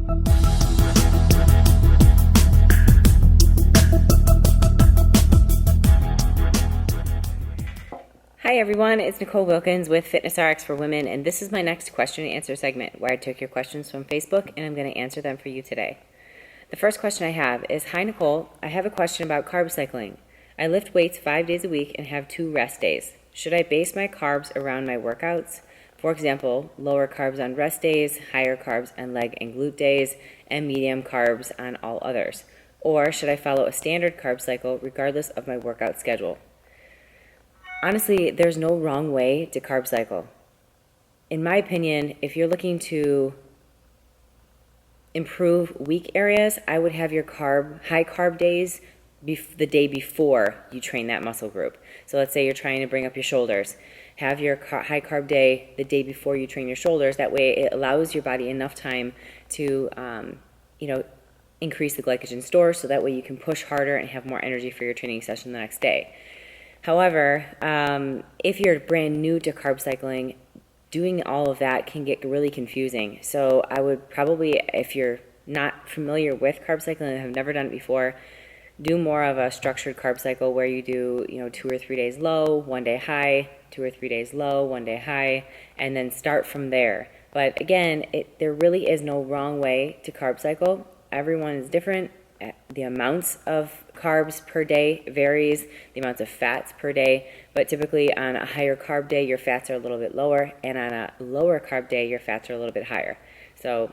Hi everyone, it's Nicole Wilkins with FitnessRx for Women, and this is my next question and answer segment where I took your questions from Facebook and I'm going to answer them for you today. The first question I have is, hi Nicole, I have a question about carb cycling. I lift weights 5 days a week and have 2 rest days. Should I base my carbs around my workouts? For example, lower carbs on rest days, higher carbs on leg and glute days, and medium carbs on all others. Or should I follow a standard carb cycle regardless of my workout schedule? Honestly, there's no wrong way to carb cycle. In my opinion, if you're looking to improve weak areas, I would have your high carb days the day before you train that muscle group. So let's say you're trying to bring up your shoulders. Have your high carb day the day before you train your shoulders. That way it allows your body enough time to increase the glycogen store, so that way you can push harder and have more energy for your training session the next day. However, if you're brand new to carb cycling, doing all of that can get really confusing. So I would probably, if you're not familiar with carb cycling and have never done it before, do more of a structured carb cycle where you do 2 or 3 days low, 1 day high, 2 or 3 days low, 1 day high, and then start from there. But again, there really is no wrong way to carb cycle. Everyone is different. The amounts of carbs per day varies, the amounts of fats per day, but typically on a higher carb day, your fats are a little bit lower, and on a lower carb day, your fats are a little bit higher. So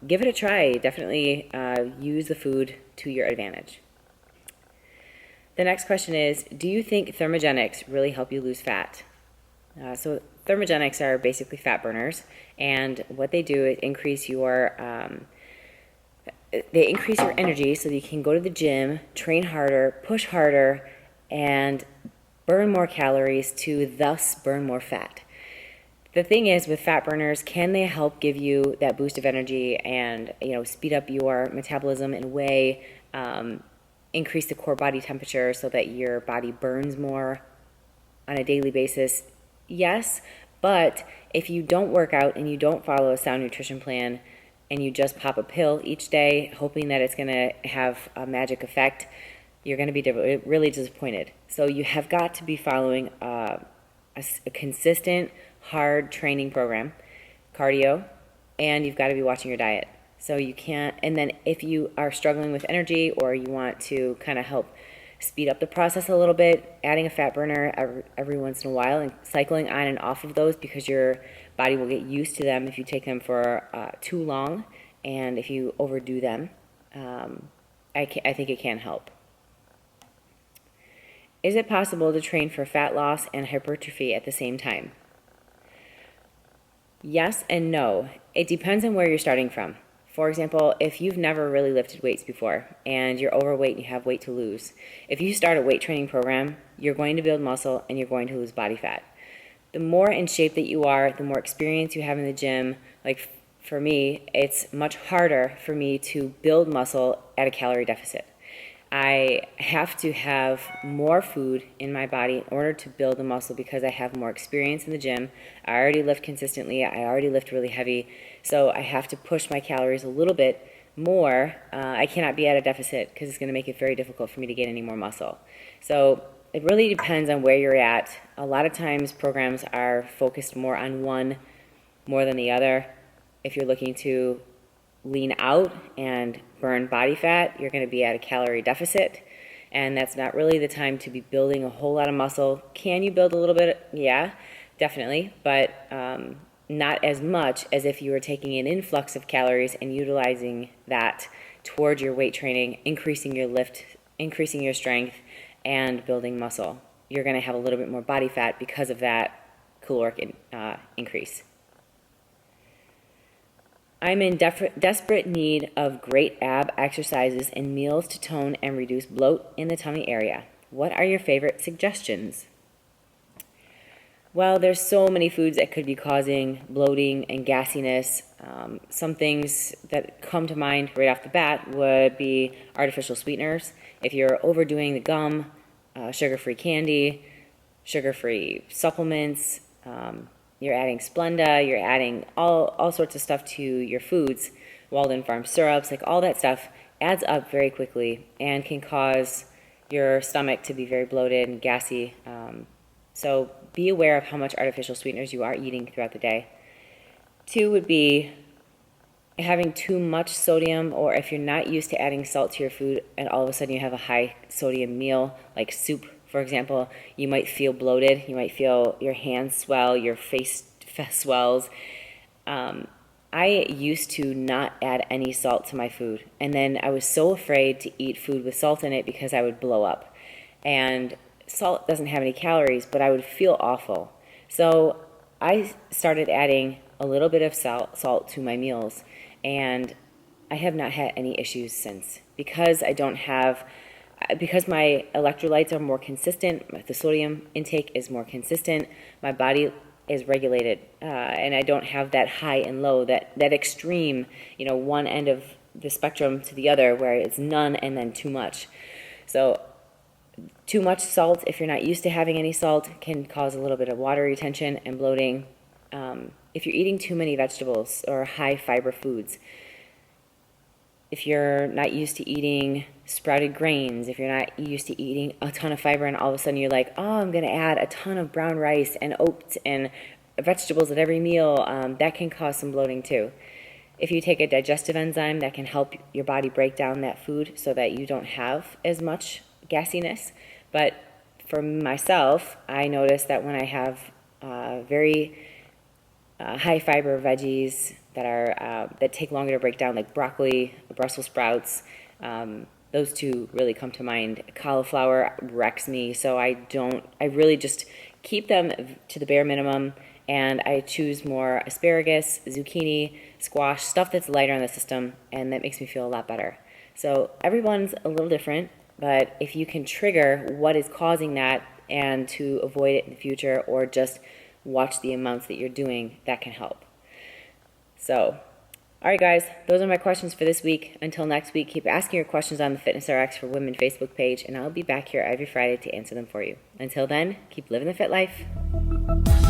give it a try. Definitely use the food to your advantage. The next question is, do you think thermogenics really help you lose fat? So thermogenics are basically fat burners, and what they do is increase your energy so that you can go to the gym, train harder, push harder, and burn more calories to thus burn more fat. The thing is, with fat burners, can they help give you that boost of energy and speed up your metabolism in a way, increase the core body temperature so that your body burns more on a daily basis? Yes, but if you don't work out and you don't follow a sound nutrition plan, and you just pop a pill each day hoping that it's going to have a magic effect, you're going to be really disappointed. So you have got to be following a consistent, hard training program, cardio, and you've got to be watching your diet. So you can't, and then if you are struggling with energy or you want to kind of help speed up the process a little bit, adding a fat burner every once in a while and cycling on and off of those, because your body will get used to them if you take them for too long, and if you overdo them, I think it can help. Is it possible to train for fat loss and hypertrophy at the same time? Yes and no. It depends on where you're starting from. For example, if you've never really lifted weights before and you're overweight and you have weight to lose, if you start a weight training program, you're going to build muscle and you're going to lose body fat. The more in shape that you are, the more experience you have in the gym. Like for me, it's much harder for me to build muscle at a calorie deficit. I have to have more food in my body in order to build the muscle because I have more experience in the gym. I already lift consistently. I already lift really heavy. So I have to push my calories a little bit more. I cannot be at a deficit because it's going to make it very difficult for me to gain any more muscle. So it really depends on where you're at. A lot of times programs are focused more on one more than the other. If you're looking to lean out and burn body fat, you're going to be at a calorie deficit, and that's not really the time to be building a whole lot of muscle. Can you build a little bit? Yeah, definitely, but not as much as if you were taking an influx of calories and utilizing that towards your weight training, increasing your lift, increasing your strength, and building muscle. You're going to have a little bit more body fat because of that caloric increase. I'm in desperate need of great ab exercises and meals to tone and reduce bloat in the tummy area. What are your favorite suggestions? Well, there's so many foods that could be causing bloating and gassiness. Some things that come to mind right off the bat would be artificial sweeteners. If you're overdoing the gum, sugar-free candy, sugar-free supplements, you're adding Splenda, you're adding all sorts of stuff to your foods, Walden Farm syrups, like all that stuff adds up very quickly and can cause your stomach to be very bloated and gassy. So be aware of how much artificial sweeteners you are eating throughout the day. 2 would be having too much sodium, or if you're not used to adding salt to your food and all of a sudden you have a high sodium meal, like soup, for example, you might feel bloated. You might feel your hands swell, your face swells. I used to not add any salt to my food, and then I was so afraid to eat food with salt in it because I would blow up. And salt doesn't have any calories, but I would feel awful. So I started adding a little bit of salt to my meals, and I have not had any issues since because because my electrolytes are more consistent, the sodium intake is more consistent, my body is regulated, and I don't have that high and low, that extreme, one end of the spectrum to the other where it's none and then too much. So too much salt, if you're not used to having any salt, can cause a little bit of water retention and bloating. If you're eating too many vegetables or high fiber foods, if you're not used to eating sprouted grains, if you're not used to eating a ton of fiber and all of a sudden you're like, oh, I'm going to add a ton of brown rice and oats and vegetables at every meal, that can cause some bloating too. If you take a digestive enzyme, that can help your body break down that food so that you don't have as much gassiness. But for myself, I notice that when I have very high fiber veggies that take longer to break down, like broccoli, Brussels sprouts, those two really come to mind. Cauliflower wrecks me, so I really just keep them to the bare minimum, and I choose more asparagus, zucchini, squash, stuff that's lighter on the system, and that makes me feel a lot better. So everyone's a little different, but if you can trigger what is causing that and to avoid it in the future, or just watch the amounts that you're doing, that can help. So, all right, guys, those are my questions for this week. Until next week, keep asking your questions on the FitnessRx for Women Facebook page, and I'll be back here every Friday to answer them for you. Until then, keep living the fit life.